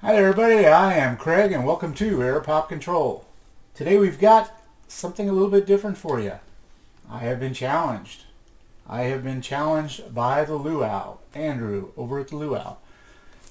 Hi everybody, I am Craig and welcome to AirPopControl. Today we've got something a little bit different for you. I have been challenged. I have been challenged by the Luau, Andrew, over at the Luau.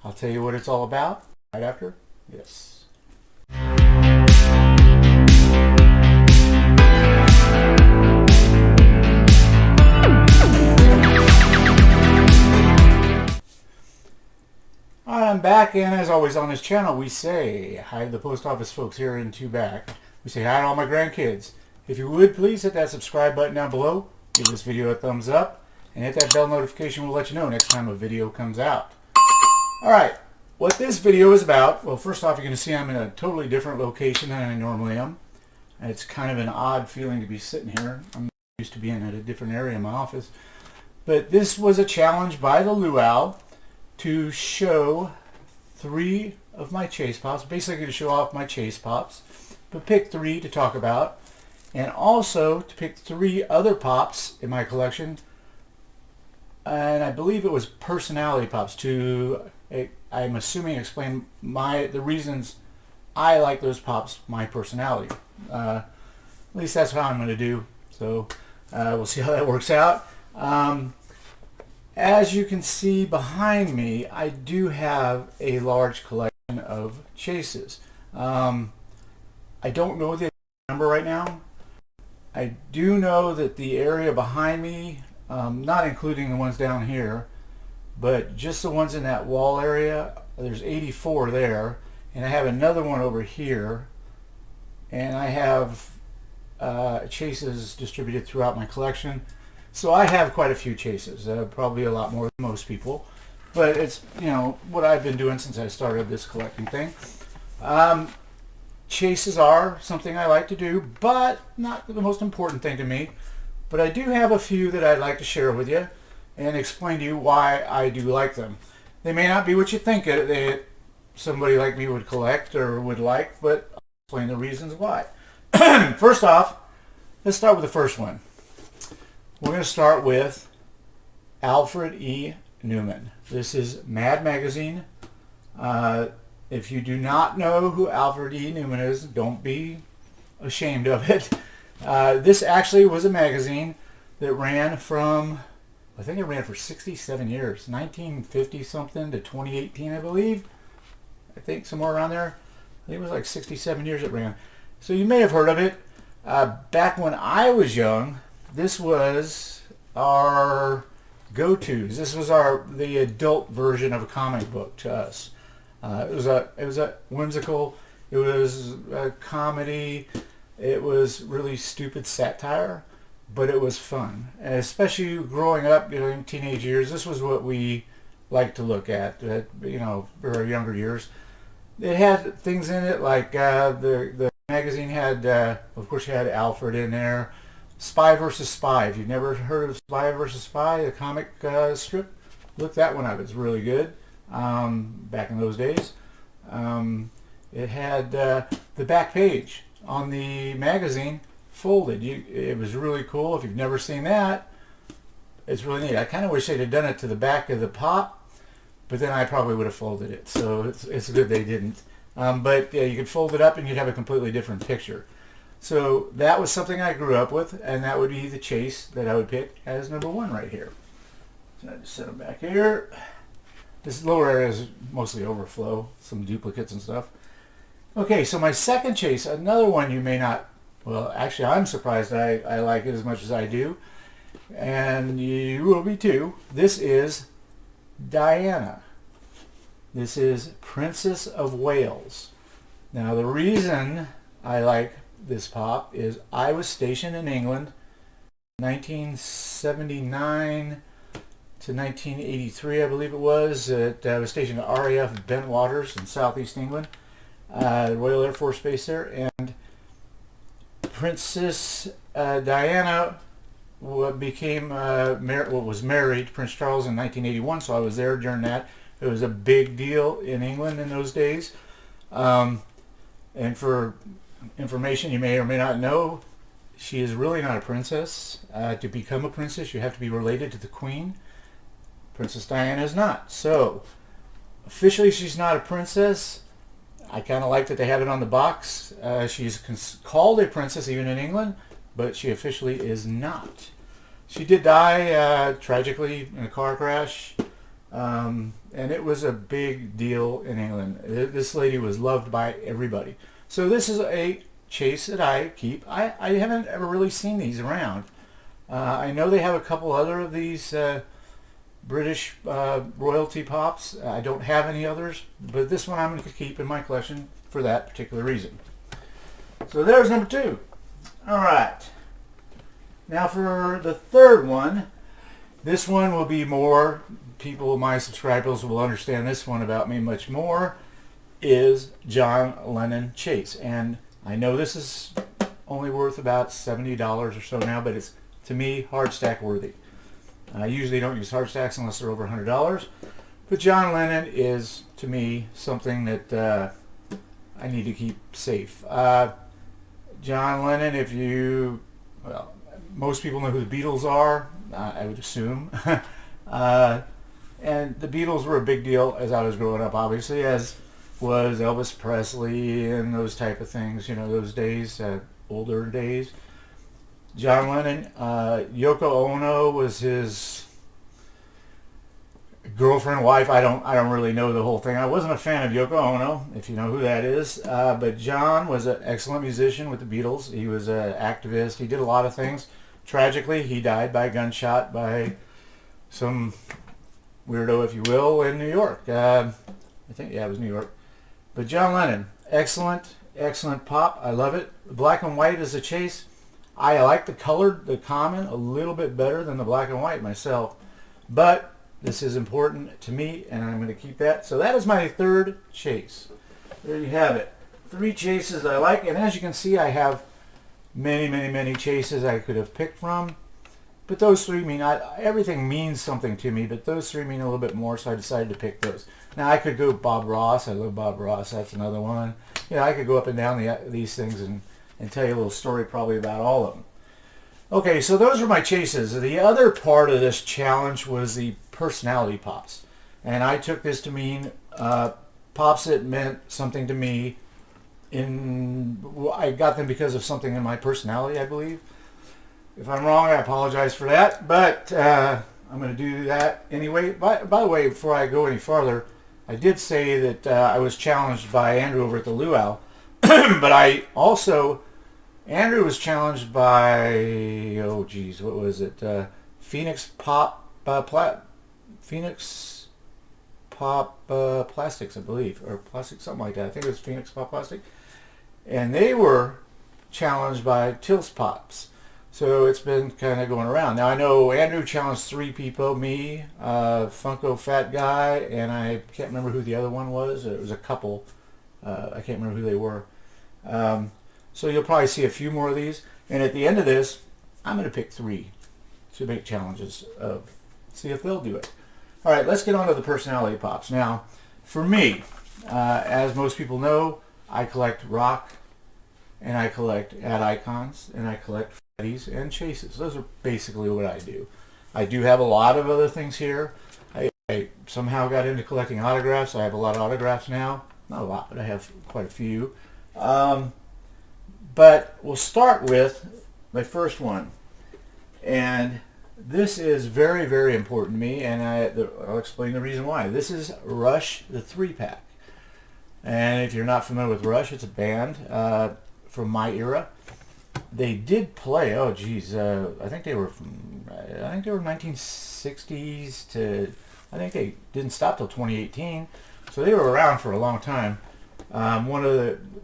I'll tell you what it's all about right after this. I'm back, and as always on this channel we say hi to the post office folks here in Tubac. We say hi to all my grandkids. If you would please hit that subscribe button down below, give this video a thumbs up, and hit that bell notification. We'll let you know next time a video comes out. Alright, what this video is about, well, first off, you're going to see I'm in a totally different location than I normally am. It's kind of an odd feeling to be sitting here. I'm used to being at a different area in my office. But this was a challenge by the Luau to show 3 of my Chase Pops, basically to show off my Chase Pops, but pick 3 to talk about, and also to pick 3 other Pops in my collection, and I believe it was personality Pops, to, I'm assuming, explain the reasons I like those Pops, my personality. At least that's how I'm going to do, so we'll see how that works out. As you can see behind me, I do have a large collection of Chases. I don't know the number right now. I do know that the area behind me, not including the ones down here, but just the ones in that wall area, there's 84 there, and I have another one over here, and I have Chases distributed throughout my collection. So I have quite a few Chases, probably a lot more than most people, but it's, you know, what I've been doing since I started this collecting thing. Chases are something I like to do, but not the most important thing to me. But I do have a few that I'd like to share with you and explain to you why I do like them. They may not be what you think somebody like me would collect or would like, but I'll explain the reasons why. First off, let's start with the first one. We're going to start with Alfred E. Neuman. This is Mad Magazine. If you do not know who Alfred E. Neuman is, don't be ashamed of it. This actually was a magazine that ran from, I think it ran for 67 years, 1950 something to 2018, I believe. I think somewhere around there. I think it was like 67 years it ran. So you may have heard of it. Back when I was young, this was our go-tos. This was the adult version of a comic book to us. It was a whimsical. It was a comedy. It was really stupid satire, but it was fun. And especially growing up, you know, in teenage years, this was what we liked to look at. You know, for our younger years, it had things in it like the magazine had, of course, you had Alfred in there. Spy versus Spy. If you've never heard of Spy versus Spy, the comic strip, look that one up. It's really good. Back in those days, it had the back page on the magazine folded. It was really cool. If you've never seen that, it's really neat. I kind of wish they'd have done it to the back of the pop, but then I probably would have folded it. So it's good they didn't. But yeah, you could fold it up and you'd have a completely different picture. So that was something I grew up with, and that would be the Chase that I would pick as number 1 right here. So I just set them back here. This lower area is mostly overflow, some duplicates and stuff. Okay, so my second Chase, another one you may not, well, actually I'm surprised I like it as much as I do, and you will be too. This is Diana. This is Princess of Wales. Now the reason I like this Pop is I was stationed in England 1979 to 1983, I believe it was. I was stationed at RAF Bentwaters in southeast England, Royal Air Force Base there, and Princess Diana was married to Prince Charles in 1981, so I was there during that. It was a big deal in England in those days. And for information you may or may not know, she is really not a princess. To become a princess, you have to be related to the Queen. Princess Diana is not. So Officially, she's not a princess. I kind of like that they have it on the box. She's called a princess even in England, but she officially is not. She did die tragically in a car crash, and it was a big deal in England. This lady was loved by everybody. So this is a chase that I keep. I haven't ever really seen these around. I know they have a couple other of these British royalty pops. I don't have any others, but this one I'm going to keep in my collection for that particular reason. So there's number 2. All right. Now for the third one. This one will be more, people, my subscribers will understand this one about me much more, is John Lennon Chase. And I know this is only worth about $70 or so now, but it's, to me, hard stack worthy. I usually don't use hard stacks unless they're over $100. But John Lennon is, to me, something that I need to keep safe. John Lennon, if you, well, most people know who the Beatles are, I would assume. And the Beatles were a big deal as I was growing up, obviously, as was Elvis Presley and those type of things, you know, those days, older days. John Lennon, Yoko Ono was his girlfriend, wife. I don't really know the whole thing. I wasn't a fan of Yoko Ono, if you know who that is. But John was an excellent musician with the Beatles. He was an activist. He did a lot of things. Tragically, he died by gunshot by some weirdo, if you will, in New York. I think, yeah, it was New York. But John Lennon, excellent, excellent pop. I love it. Black and white is a chase. I like the colored, the common, a little bit better than the black and white myself. But this is important to me, and I'm going to keep that. So that is my third chase. There you have it. 3 chases I like, and as you can see, I have many, many, many chases I could have picked from. But those 3 mean, everything means something to me, but those 3 mean a little bit more, so I decided to pick those. Now, I could go Bob Ross. I love Bob Ross. That's another one. You know, I could go up and down these things and tell you a little story probably about all of them. Okay, so those are my chases. The other part of this challenge was the personality pops. And I took this to mean pops that meant something to me. I got them because of something in my personality, I believe. If I'm wrong, I apologize for that, but I'm going to do that anyway. By the way, before I go any farther, I did say that I was challenged by Andrew over at the Luau, but I also, Andrew was challenged by, oh geez, what was it? Phoenix Pop Plastics, I believe, or plastic, something like that. I think it was Phoenix Pop Plastic, and they were challenged by Tills Pops. So it's been kind of going around. Now I know Andrew challenged 3 people, me, Funko Fat Guy, and I can't remember who the other one was. It was a couple. I can't remember who they were. So you'll probably see a few more of these. And at the end of this, I'm going to pick 3 to make challenges of. See if they'll do it. All right, let's get on to the personality pops. Now, for me, as most people know, I collect rock, and I collect ad icons, and I collect Freddys and chases. Those are basically what I do. I do have a lot of other things here. I somehow got into collecting autographs. I have a lot of autographs now. Not a lot, but I have quite a few. But we'll start with my first one. And this is very, very important to me, and I'll explain the reason why. This is Rush, the 3-pack. And if you're not familiar with Rush, it's a band from my era. They did play, oh geez, I think they were 1960s to, I think they didn't stop till 2018. So they were around for a long time.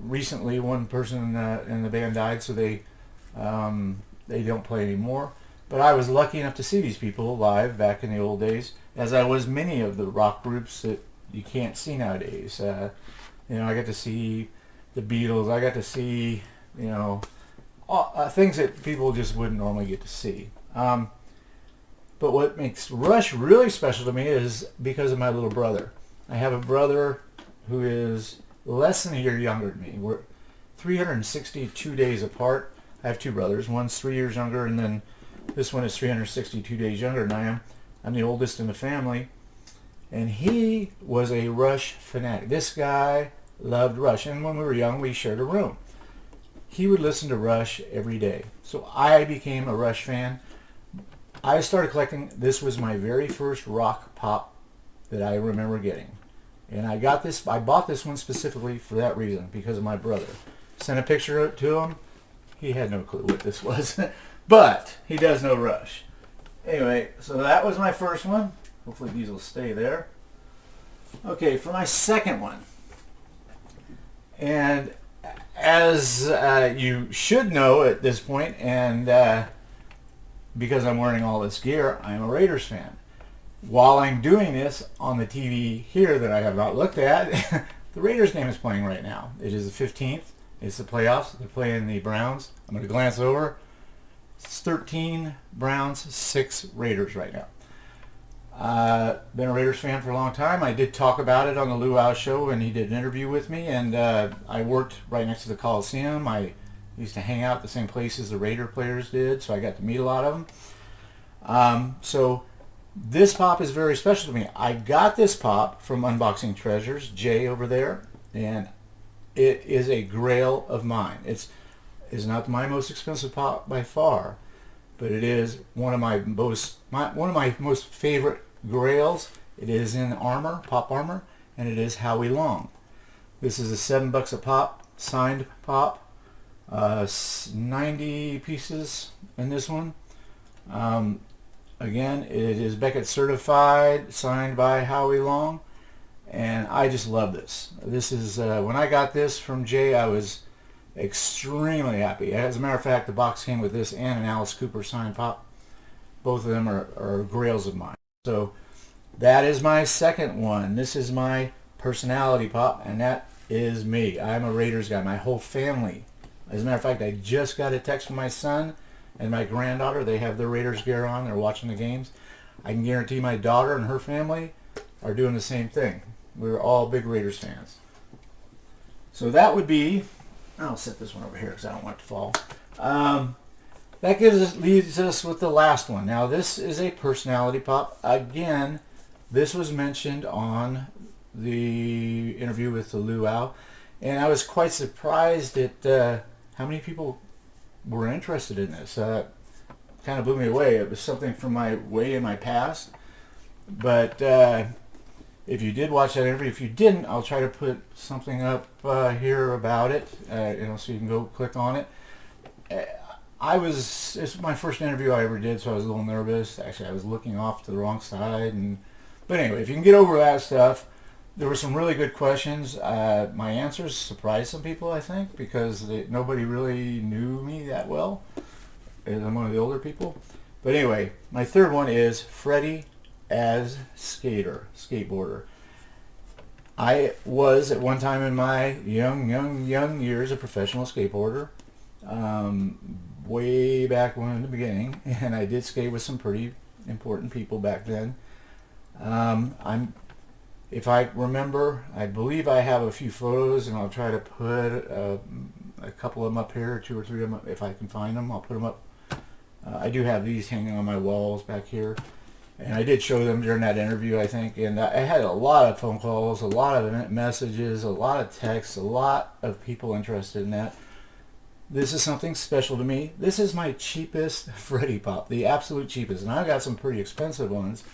Recently one person in the band died, so they don't play anymore. But I was lucky enough to see these people live back in the old days, as I was many of the rock groups that you can't see nowadays. You know, I got to see the Beatles. I got to see, you know, things that people just wouldn't normally get to see. But what makes Rush really special to me is because of my little brother. I have a brother who is less than a year younger than me. We're 362 days apart. I have 2 brothers. One's 3 years younger, and then this one is 362 days younger than I am. I'm the oldest in the family. And he was a Rush fanatic. This guy loved Rush. And when we were young, we shared a room. He would listen to Rush every day. So I became a Rush fan. I started collecting. This was my very first rock pop that I remember getting. And I bought this one specifically for that reason, because of my brother. Sent a picture to him. He had no clue what this was. But he does know Rush. Anyway, so that was my first one. Hopefully these will stay there. Okay, for my second one. And as you should know at this point, and because I'm wearing all this gear, I'm a Raiders fan. While I'm doing this on the TV here that I have not looked at, the Raiders game is playing right now. It is the 15th. It's the playoffs. They're playing the Browns. I'm going to glance over. It's 13 Browns, 6 Raiders right now. Been a Raiders fan for a long time. I did talk about it on the Luau show, and he did an interview with me, and I worked right next to the Coliseum. I used to hang out at the same places the Raider players did, so I got to meet a lot of them. So this pop is very special to me. I got this pop from Unboxing Treasures, Jay over there, and it is a grail of mine. It's not my most expensive pop by far, but it is one of my most favorite grails. It is in armor, pop armor, and it is Howie Long. This is a $7 a pop, signed pop. 90 pieces in this one. Again, it is Beckett certified, signed by Howie Long, and I just love this. This is when I got this from Jay, I was extremely happy. As a matter of fact, the box came with this and an Alice Cooper signed pop. Both of them are grails of mine. So that is my second one. This is my personality pop, and that is me. I'm a Raiders guy. My whole family. As a matter of fact, I just got a text from my son and my granddaughter. They have their Raiders gear on. They're watching the games. I can guarantee my daughter and her family are doing the same thing. We're all big Raiders fans. So that would be... I'll set this one over here because I don't want it to fall. That leaves us with the last one. Now this is a personality pop. Again, this was mentioned on the interview with the Luau, and I was quite surprised at how many people were interested in this. Kind of blew me away. It was something from way in my past. But if you did watch that interview, if you didn't, I'll try to put something up here about it, so you can go click on it. It's my first interview I ever did, so I was a little nervous. Actually, I was looking off to the wrong side. But anyway, if you can get over that stuff, there were some really good questions. My answers surprised some people, I think, because nobody really knew me that well. I'm one of the older people. But anyway, my third one is Freddy as skateboarder. I was at one time in my young years a professional skateboarder. Way back when in the beginning, and I did skate with some pretty important people back then. If I remember, I believe I have a few photos, and I'll try to put a couple of them up here, 2 or 3 of them, if I can find them. I'll put them up. I do have these hanging on my walls back here, and I did show them during that interview, I think, and I had a lot of phone calls, a lot of messages, a lot of texts, a lot of people interested in that. This is something special to me. This is my cheapest Freddy pop, the absolute cheapest, and I've got some pretty expensive ones,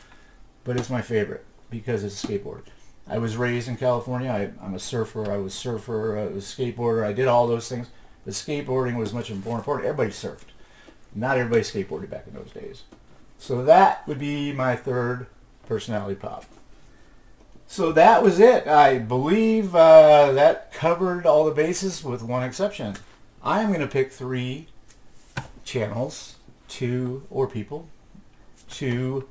but it's my favorite because it's a skateboard. I was raised in California. I'm a surfer. I was a skateboarder. I did all those things. But skateboarding was much more important. Everybody surfed. Not everybody skateboarded back in those days. So that would be my third personality pop. So that was it. I believe that covered all the bases with one exception. I'm going to pick 3 channels or people to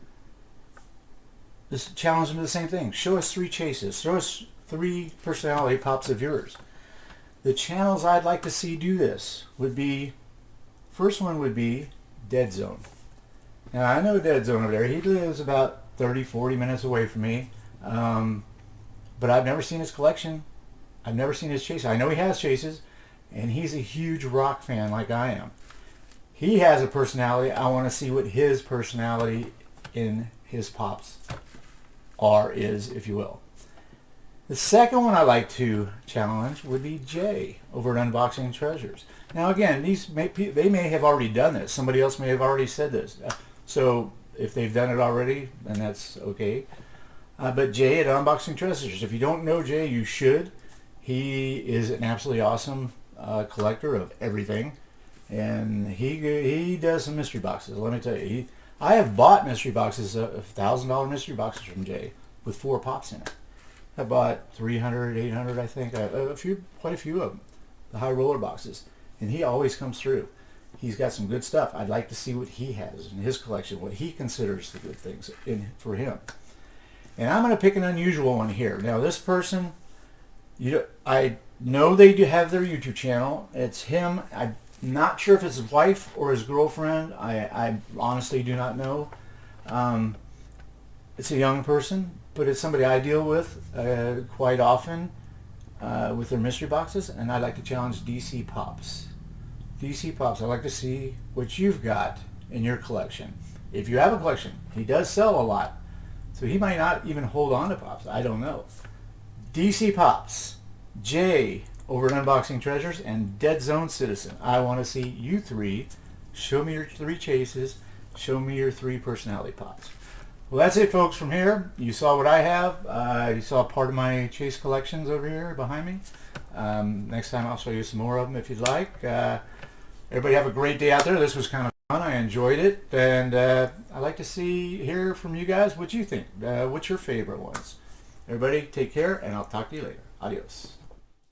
just challenge them to the same thing. Show us 3 chases. Show us 3 personality pops of yours. The channels I'd like to see do this would be, first one would be Deadzone. Now I know Deadzone over there. He lives about 30-40 minutes away from me. But I've never seen his collection. I've never seen his chases. I know he has chases, and he's a huge rock fan like I am. He has a personality. I want to see what his personality in his pops or is, if you will. The second one I like to challenge would be Jay over at Unboxing Treasures. Now again, they may have already done this. Somebody else may have already said this. So if they've done it already, then that's okay. But Jay at Unboxing Treasures, if you don't know Jay, you should. He is an absolutely awesome collector of everything. And he does some mystery boxes. Let me tell you, I have bought mystery boxes, $1,000 mystery boxes from Jay with 4 pops in it. I bought 300, 800, I think, quite a few of them, the high roller boxes, and he always comes through. He's got some good stuff. I'd like to see what he has in his collection, what he considers the good things for him. And I'm going to pick an unusual one here. Now, this person, I know they do have their YouTube channel. It's him. I'm not sure if it's his wife or his girlfriend. I honestly do not know. It's a young person, but it's somebody I deal with quite often with their mystery boxes, and I'd like to challenge DC Pops. DC Pops, I'd like to see what you've got in your collection. If you have a collection, he does sell a lot, so he might not even hold on to Pops. I don't know. DC Pops, Jay over at Unboxing Treasures, and Deadzone Citizen. I want to see you three. Show me your 3 chases. Show me your 3 personality pops. Well, that's it, folks. From here, you saw what I have. You saw part of my chase collections over here behind me. Next time I'll show you some more of them if you'd like. Everybody have a great day out there. This was kind of fun. I enjoyed it. And I'd like to hear from you guys what you think. What's your favorite ones? Everybody take care, and I'll talk to you later. Adios.